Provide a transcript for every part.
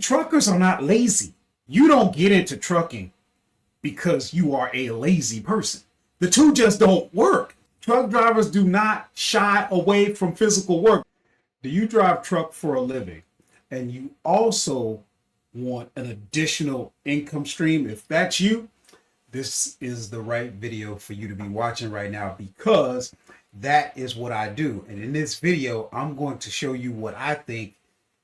truckers are not lazy. You don't get into trucking because you are a lazy person. The two just don't work. Truck drivers do not shy away from physical work. Do you drive truck for a living and you also want an additional income stream? If that's you, this is the right video for you to be watching right now, because that is what I do. And in this video, I'm going to show you what I think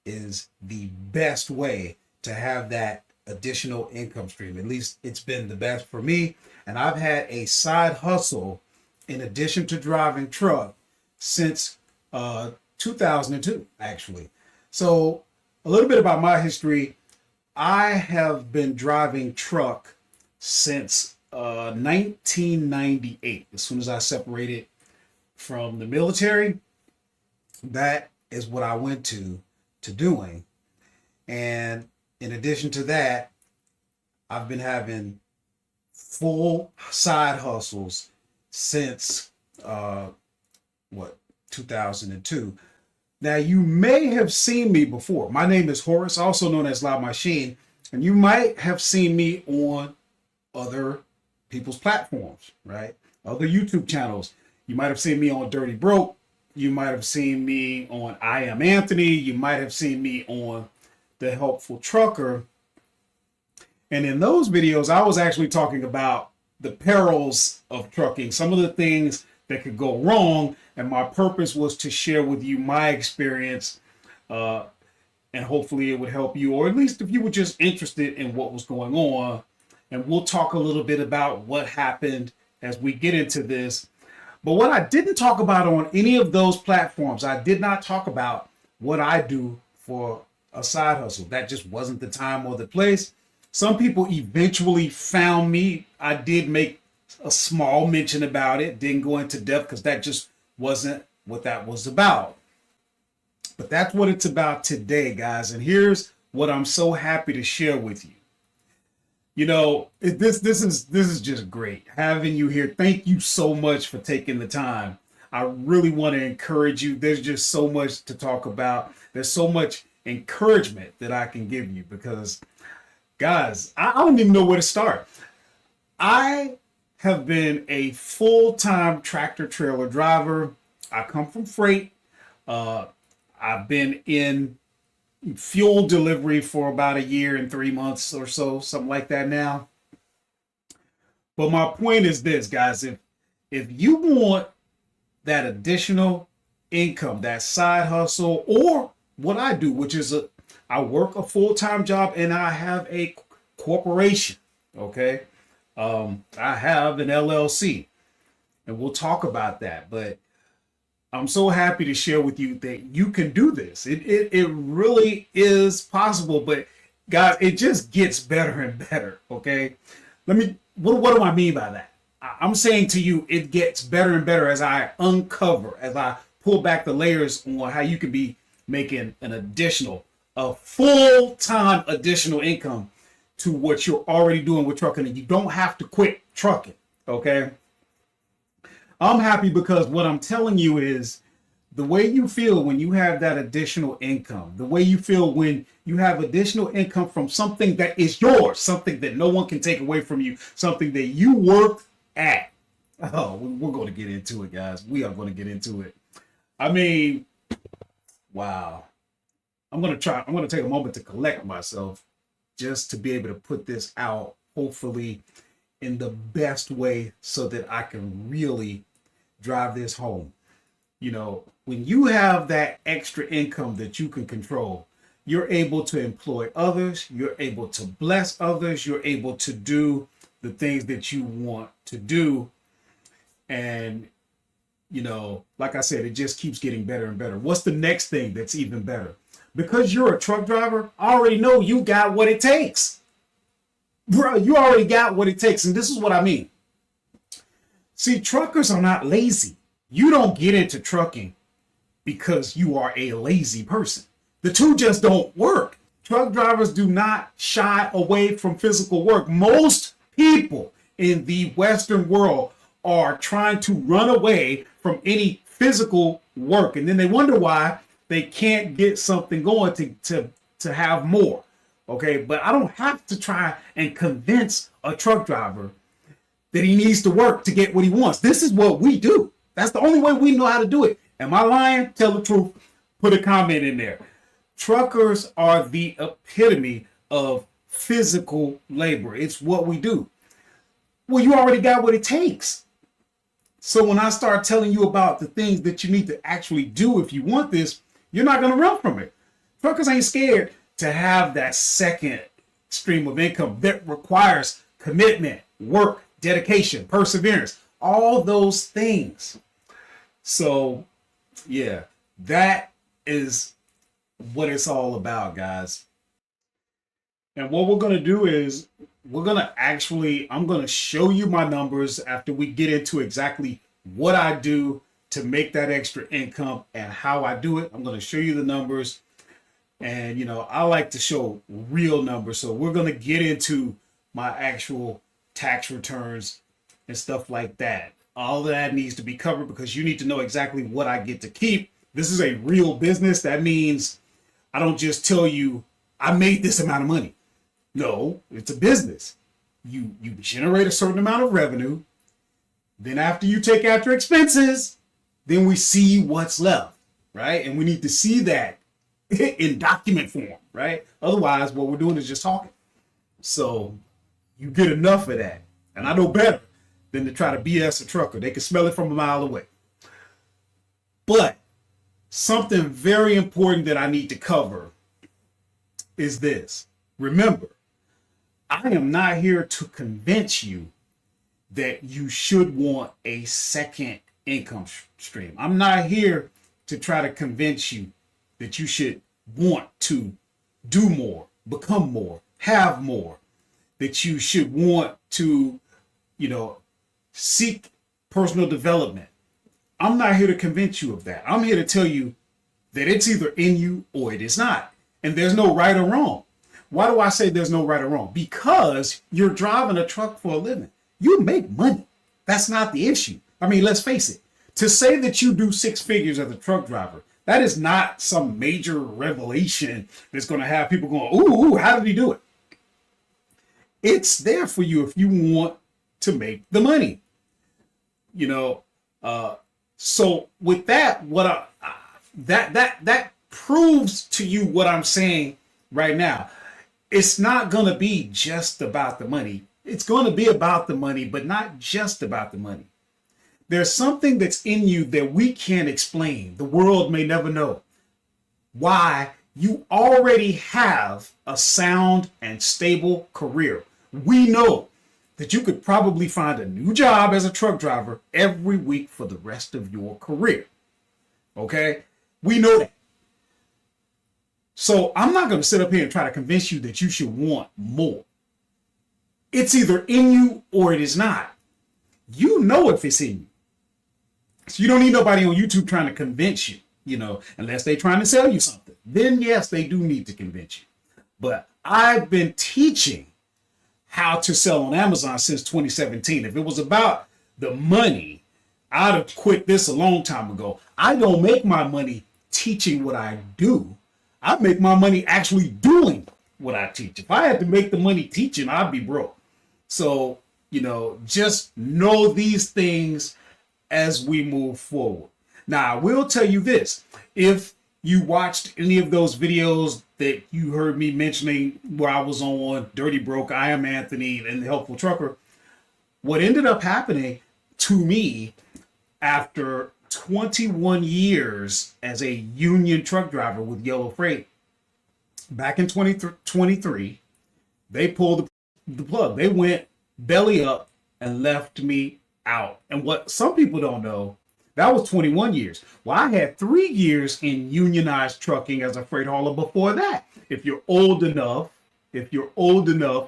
is the best way to have that additional income stream. At least it's been the best for me. And I've had a side hustle in addition to driving truck since 2002, actually. So a little bit about my history. I have been driving truck since 1998. As soon as I separated from the military, that is what I went to doing. And in addition to that, I've been having full side hustles since 2002. Now, you may have seen me before. My name is Horace, also known as Loud Machine, and you might have seen me on other people's platforms, right? Other YouTube channels. You might have seen me on Dirty Broke. You might have seen me on I Am Anthony. You might have seen me on The Helpful Trucker. And in those videos, I was actually talking about the perils of trucking, some of the things that could go wrong. And my purpose was to share with you my experience, and hopefully it would help you, or at least if you were just interested in what was going on. And we'll talk a little bit about what happened as we get into this. But what I didn't talk about on any of those platforms, I did not talk about what I do for a side hustle. That just wasn't the time or the place. Some people eventually found me. I did make a small mention about it, didn't go into depth because that just wasn't what that was about. But that's what it's about today, guys. And here's what I'm so happy to share with you. You know, this is just great having you here. Thank you so much for taking the time. I really want to encourage you. There's just so much to talk about. There's so much encouragement that I can give you because, guys, I don't even know where to start. I have been a full-time tractor trailer driver. I come from freight. I've been in fuel delivery for about a year and 3 months or so, something like that now. But my point is this, guys, if you want that additional income, that side hustle, or what I do, which is I work a full-time job and I have a corporation, okay? I have an LLC, and we'll talk about that. But I'm so happy to share with you that you can do this. It really is possible, but guys, it just gets better and better, okay? What do I mean by that? I'm saying to you, it gets better and better as I uncover, as I pull back the layers on how you can be making a full-time additional income to what you're already doing with trucking, and you don't have to quit trucking, okay? I'm happy because what I'm telling you is the way you feel when you have that additional income, the way you feel when you have additional income from something that is yours, something that no one can take away from you, something that you worked at. Oh, we're going to get into it, guys. We are going to get into it. I mean, wow. I'm going to take a moment to collect myself just to be able to put this out, hopefully in the best way so that I can really drive this home. You know, when you have that extra income that you can control, you're able to employ others, you're able to bless others, you're able to do the things that you want to do. And, you know, like I said, it just keeps getting better and better. What's the next thing that's even better? Because you're a truck driver, I already know you got what it takes. Bro, you already got what it takes. And this is what I mean. See, truckers are not lazy. You don't get into trucking because you are a lazy person. The two just don't work. Truck drivers do not shy away from physical work. Most people in the Western world are trying to run away from any physical work. And then they wonder why they can't get something going to have more. Okay, but I don't have to try and convince a truck driver that he needs to work to get what he wants. This is what we do. That's the only way we know how to do it. Am I lying? Tell the truth. Put a comment in there. Truckers are the epitome of physical labor. It's what we do. Well, you already got what it takes. So when I start telling you about the things that you need to actually do if you want this, you're not going to run from it. Truckers ain't scared to have that second stream of income that requires commitment, work, dedication, perseverance, all those things. So yeah, that is what it's all about, guys. And what we're going to do is I'm going to show you my numbers after we get into exactly what I do to make that extra income and how I do it. I'm going to show you the numbers. And, you know, I like to show real numbers. So we're going to get into my actual tax returns and stuff like that. All of that needs to be covered because you need to know exactly what I get to keep. This is a real business. That means I don't just tell you I made this amount of money. No, it's a business. You generate a certain amount of revenue. Then after you take out your expenses, then we see what's left, right? And we need to see that in document form, right? Otherwise, what we're doing is just talking. So you get enough of that. And I know better than to try to BS a trucker. They can smell it from a mile away. But something very important that I need to cover is this. Remember, I am not here to convince you that you should want a second income stream. I'm not here to try to convince you that you should want to do more, become more, have more, that you should want to, you know, seek personal development. I'm not here to convince you of that. I'm here to tell you that it's either in you or it is not. And there's no right or wrong. Why do I say there's no right or wrong? Because you're driving a truck for a living. You make money. That's not the issue. I mean, let's face it. To say that you do six figures as a truck driver, that is not some major revelation that's going to have people going, ooh, how did he do it? It's there for you if you want to make the money. You know, so with that, that proves to you what I'm saying right now. It's not going to be just about the money. It's going to be about the money, but not just about the money. There's something that's in you that we can't explain. The world may never know why you already have a sound and stable career. We know that you could probably find a new job as a truck driver every week for the rest of your career. Okay? We know that. So I'm not going to sit up here and try to convince you that you should want more. It's either in you or it is not. You know if it's in you. So you don't need nobody on YouTube trying to convince you, you know, unless they're trying to sell you something. Then yes, they do need to convince you. But I've been teaching how to sell on Amazon since 2017. If it was about the money, I'd have quit this a long time ago. I don't make my money teaching what I do. I make my money actually doing what I teach. If I had to make the money teaching, I'd be broke. So, you know, just know these things as we move forward. Now, I will tell you this. If you watched any of those videos that you heard me mentioning where I was on Dirty Broke, I Am Anthony, and The Helpful Trucker, what ended up happening to me after 21 years as a union truck driver with Yellow Freight, back in 2023, they pulled the plug. They went belly up and left me out. And what some people don't know, that was 21 years. Well, I had 3 years in unionized trucking as a freight hauler before that. If you're old enough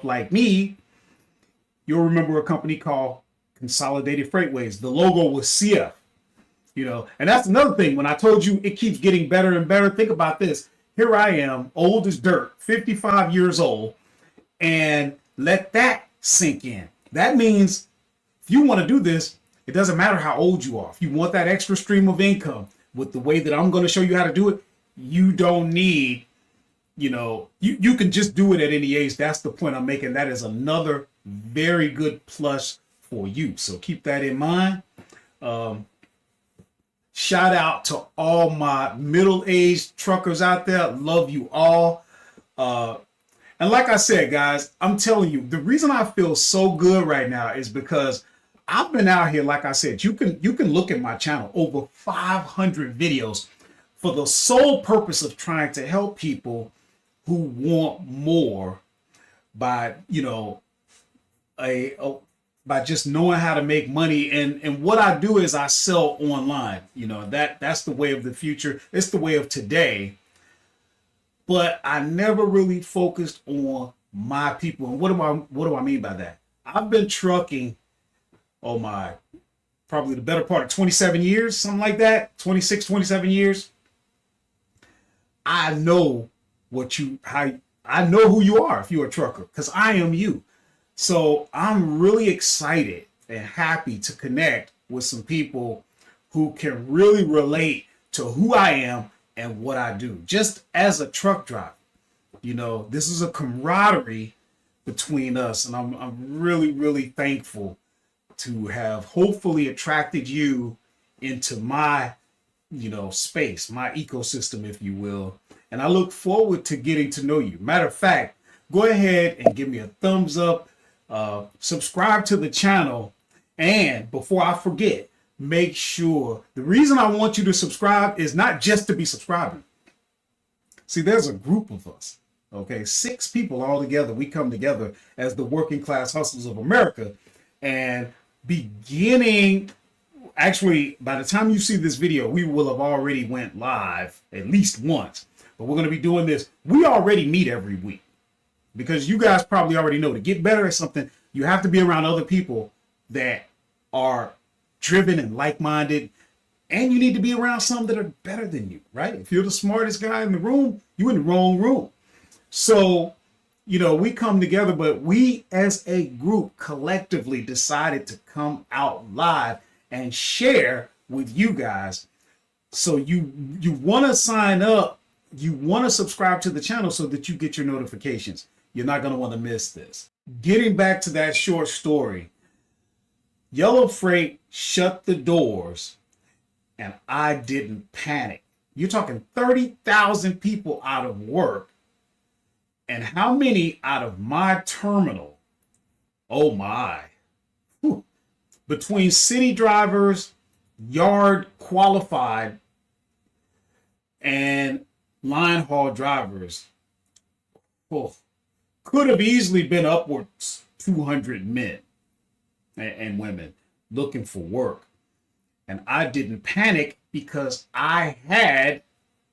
like me, you'll remember a company called Consolidated Freightways. The logo was CF. You know, and that's another thing. When I told you it keeps getting better and better, think about this. Here I am, old as dirt, 55 years old, and let that sink in. That means if you want to do this, it doesn't matter how old you are. If you want that extra stream of income with the way that I'm going to show you how to do it, you don't need you can just do it at any age. That's the point I'm making. That is another very good plus for you. So keep that in mind. Shout out to all my middle-aged truckers out there. Love you all. And like I said, guys, I'm telling you, the reason I feel so good right now is because I've been out here, like I said, you can look at my channel, over 500 videos for the sole purpose of trying to help people who want more by, by just knowing how to make money. And what I do is I sell online. That's the way of the future. It's the way of today. But I never really focused on my people. And what do I mean by that? I've been trucking, probably the better part of 27 years, something like that, 26, 27 years. I know I know who you are if you're a trucker, because I am you. So I'm really excited and happy to connect with some people who can really relate to who I am and what I do, just as a truck driver. This is a camaraderie between us, and I'm really, really thankful to have hopefully attracted you into my, space, my ecosystem, if you will. And I look forward to getting to know you. Matter of fact, go ahead and give me a thumbs up, subscribe to the channel, and before I forget, make sure, the reason I want you to subscribe is not just to be subscribing. See, there's a group of us, okay? 6 people all together. We come together as the working class hustlers of America. And actually, by the time you see this video, we will have already went live at least once. But we're going to be doing this. We already meet every week, because you guys probably already know, to get better at something, you have to be around other people that are driven and like-minded, and you need to be around some that are better than you, right? If you're the smartest guy in the room, you're in the wrong room. So, we come together, but we as a group collectively decided to come out live and share with you guys. So you want to sign up, you want to subscribe to the channel so that you get your notifications. You're not going to want to miss this. Getting back to that short story, Yellow Freight shut the doors and I didn't panic. You're talking 30,000 people out of work. And how many out of my terminal? Oh my. Whew. Between city drivers, yard qualified, and line haul drivers, could have easily been upwards 200 men and women looking for work. And I didn't panic because I had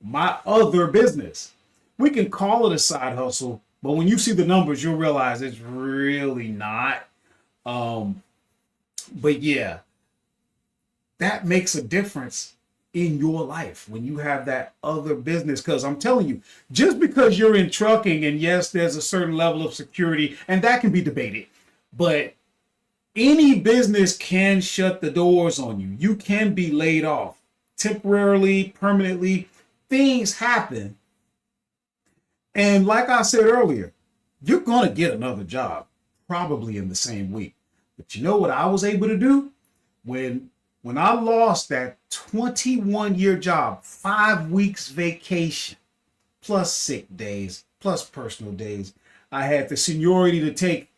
my other business. We can call it a side hustle, but when you see the numbers, you'll realize it's really not. But yeah, that makes a difference in your life when you have that other business. Because I'm telling you, just because you're in trucking, and yes, there's a certain level of security, and that can be debated, but any business can shut the doors on you. You can be laid off temporarily, permanently. Things happen. And like I said earlier, you're going to get another job probably in the same week. But you know what I was able to do? When I lost that 21-year job, 5 weeks vacation, plus sick days, plus personal days, I had the seniority to take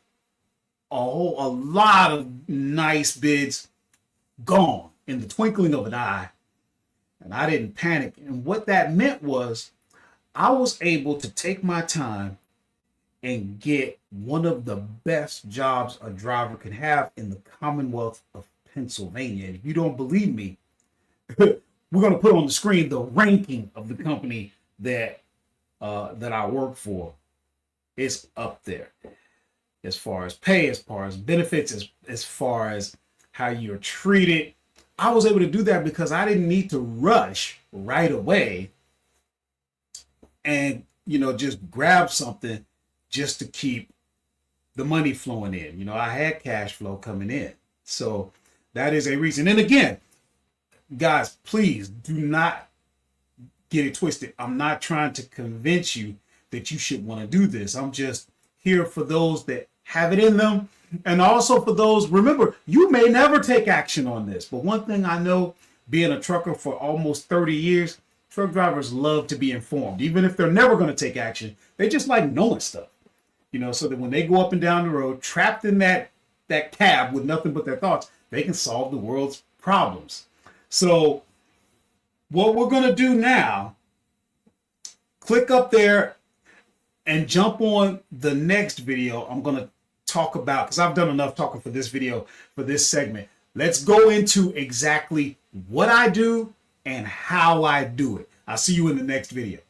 a lot of nice bids gone in the twinkling of an eye. And I didn't panic. And what that meant was I was able to take my time and get one of the best jobs a driver can have in the Commonwealth of Pennsylvania. And if you don't believe me, we're going to put on the screen the ranking of the company that I work for. It's up there as far as pay, as far as benefits, as far as how you're treated. I was able to do that because I didn't need to rush right away and, just grab something just to keep the money flowing in. I had cash flow coming in. So that is a reason. And again, guys, please do not get it twisted. I'm not trying to convince you that you should want to do this. I'm just here for those that have it in them. And also for those, remember, you may never take action on this. But one thing I know, being a trucker for almost 30 years, truck drivers love to be informed. Even if they're never going to take action, they just like knowing stuff. You know, so that when they go up and down the road, trapped in that cab with nothing but their thoughts, they can solve the world's problems. So what we're going to do now, click up there and jump on the next video. I'm going to talk about, because I've done enough talking for this video, for this segment. Let's go into exactly what I do and how I do it. I'll see you in the next video.